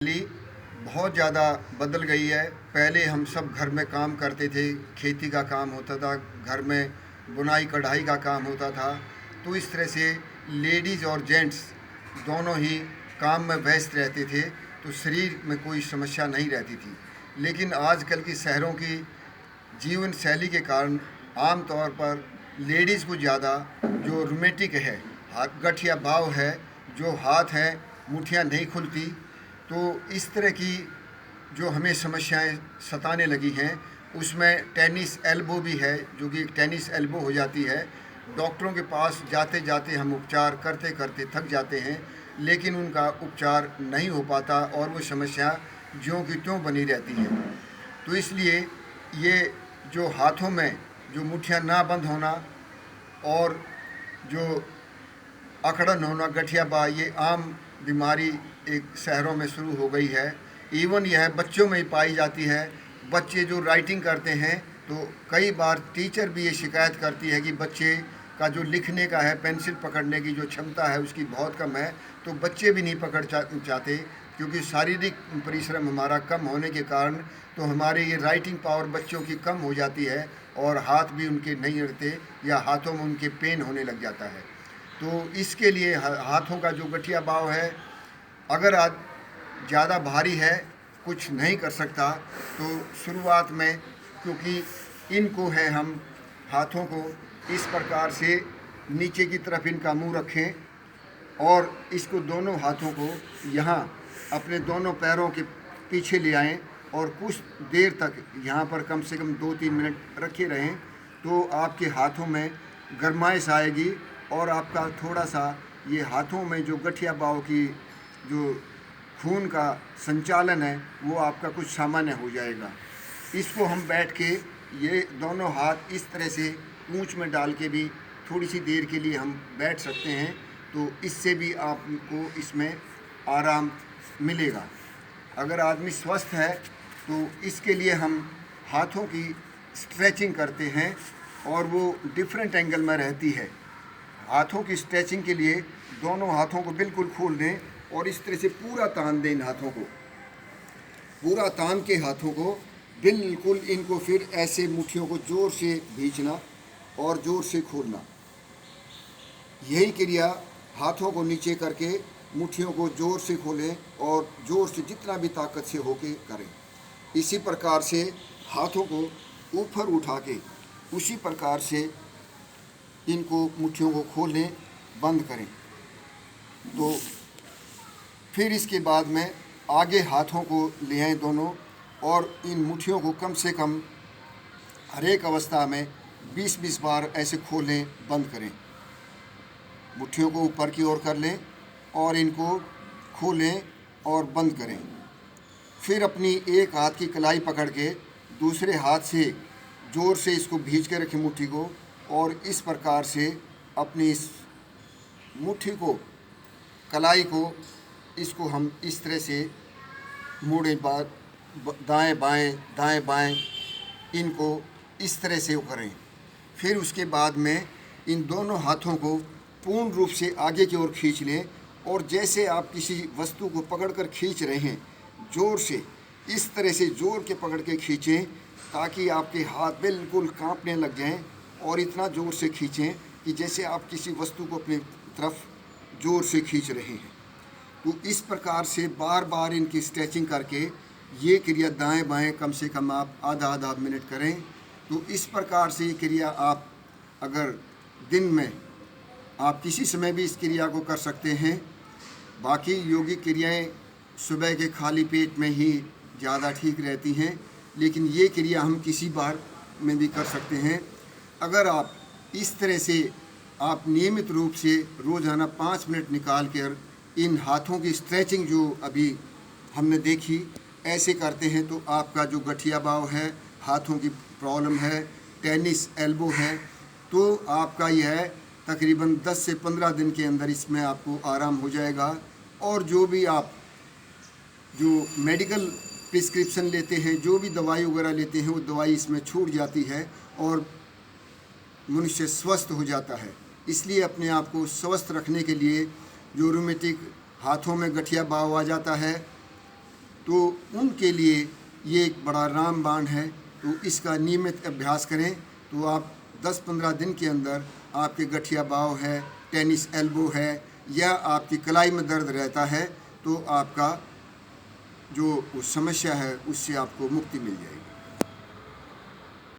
शैली बहुत ज़्यादा बदल गई है। पहले हम सब घर में काम करते थे, खेती का काम होता था, घर में बुनाई कढ़ाई का काम होता था। तो इस तरह से लेडीज़ और जेंट्स दोनों ही काम में व्यस्त रहते थे, तो शरीर में कोई समस्या नहीं रहती थी। लेकिन आजकल की शहरों की जीवन शैली के कारण आम तौर पर लेडीज़ को ज़्यादा जो रोमेटिक है, हाथ गठिया भाव है, जो हाथ हैं मुठियाँ नहीं खुलती, तो इस तरह की जो हमें समस्याएं सताने लगी हैं, उसमें टेनिस एल्बो भी है, जो कि टेनिस एल्बो हो जाती है। डॉक्टरों के पास जाते जाते हम उपचार करते करते थक जाते हैं, लेकिन उनका उपचार नहीं हो पाता और वो समस्या ज्यों की त्यों बनी रहती है। तो इसलिए ये जो हाथों में जो मुठ्ठियाँ ना बंद होना और जो अकड़न होना, गठियाबा, ये आम बीमारी एक शहरों में शुरू हो गई है। इवन यह बच्चों में ही पाई जाती है। बच्चे जो राइटिंग करते हैं, तो कई बार टीचर भी ये शिकायत करती है कि बच्चे का जो लिखने का है, पेंसिल पकड़ने की जो क्षमता है उसकी बहुत कम है। तो बच्चे भी नहीं पकड़ चाहते, क्योंकि शारीरिक परिश्रम हमारा कम होने के कारण तो हमारे ये राइटिंग पावर बच्चों की कम हो जाती है और हाथ भी उनके नहीं रहते या हाथों में उनके पेन होने लग जाता है। तो इसके लिए हाथों का जो गठिया भाव है, अगर आज ज़्यादा भारी है, कुछ नहीं कर सकता, तो शुरुआत में, क्योंकि इनको है, हम हाथों को इस प्रकार से नीचे की तरफ इनका मुंह रखें और इसको दोनों हाथों को यहाँ अपने दोनों पैरों के पीछे ले आएं और कुछ देर तक यहाँ पर कम से कम 2-3 मिनट रखे रहें, तो आपके हाथों में गरमाइश आएगी और आपका थोड़ा सा ये हाथों में जो गठिया भाव की जो खून का संचालन है, वो आपका कुछ सामान्य हो जाएगा। इसको हम बैठ के ये दोनों हाथ इस तरह से पूंछ में डाल के भी थोड़ी सी देर के लिए हम बैठ सकते हैं, तो इससे भी आपको इसमें आराम मिलेगा। अगर आदमी स्वस्थ है तो इसके लिए हम हाथों की स्ट्रेचिंग करते हैं और वो डिफरेंट एंगल में रहती है। हाथों की स्ट्रेचिंग के लिए दोनों हाथों को बिल्कुल खोल दें और इस तरह से पूरा तान दें। इन हाथों को पूरा तान के हाथों को बिल्कुल, इनको फिर ऐसे मुट्ठियों को ज़ोर से भींचना और ज़ोर से खोलना। यही क्रिया हाथों को नीचे करके मुट्ठियों को ज़ोर से खोलें और ज़ोर से जितना भी ताकत से होके करें। इसी प्रकार से हाथों को ऊपर उठा के उसी प्रकार से इनको मुट्ठियों को खोलें, बंद करें। तो फिर इसके बाद में आगे हाथों को ले आएँ दोनों और इन मुट्ठियों को कम से कम हर एक अवस्था में 20-20 बार ऐसे खोलें, बंद करें। मुट्ठियों को ऊपर की ओर कर लें और इनको खोलें और बंद करें। फिर अपनी एक हाथ की कलाई पकड़ के दूसरे हाथ से ज़ोर से इसको भींच के रखें मुट्ठी को, और इस प्रकार से अपनी इस मुट्ठी को, कलाई को, इसको हम इस तरह से मोड़ें, दाएं बाएं इनको इस तरह से करें। फिर उसके बाद में इन दोनों हाथों को पूर्ण रूप से आगे की ओर खींच लें और जैसे आप किसी वस्तु को पकड़कर खींच रहे हैं, ज़ोर से इस तरह से ज़ोर के पकड़ के खींचें ताकि आपके हाथ बिल्कुल कांपने लग जाएं, और इतना ज़ोर से खींचें कि जैसे आप किसी वस्तु को अपनी तरफ ज़ोर से खींच रहे हैं। तो इस प्रकार से बार बार इनकी स्ट्रेचिंग करके ये क्रिया दाएं बाएं कम से कम आप आधा मिनट करें। तो इस प्रकार से ये क्रिया आप अगर दिन में आप किसी समय भी इस क्रिया को कर सकते हैं। बाकी योगिक क्रियाएं सुबह के खाली पेट में ही ज़्यादा ठीक रहती हैं, लेकिन ये क्रिया हम किसी बार में भी कर सकते हैं। अगर आप इस तरह से आप नियमित रूप से रोज़ाना 5 मिनट निकाल कर इन हाथों की स्ट्रेचिंग जो अभी हमने देखी ऐसे करते हैं, तो आपका जो गठिया भाव है, हाथों की प्रॉब्लम है, टेनिस एल्बो है, तो आपका यह तकरीबन 10 से 15 दिन के अंदर इसमें आपको आराम हो जाएगा। और जो भी आप जो मेडिकल प्रिस्क्रिप्शन लेते हैं, जो भी दवाई वगैरह लेते हैं, वो दवाई इसमें छूट जाती है और मनुष्य स्वस्थ हो जाता है। इसलिए अपने आप को स्वस्थ रखने के लिए जो रोमेटिक हाथों में गठिया भाव आ जाता है, तो उनके लिए ये एक बड़ा रामबाण है। तो इसका नियमित अभ्यास करें तो आप 10-15 दिन के अंदर आपके गठिया बाव है, टेनिस एल्बो है या आपकी कलाई में दर्द रहता है तो आपका जो समस्या है उससे आपको मुक्ति मिल जाएगी।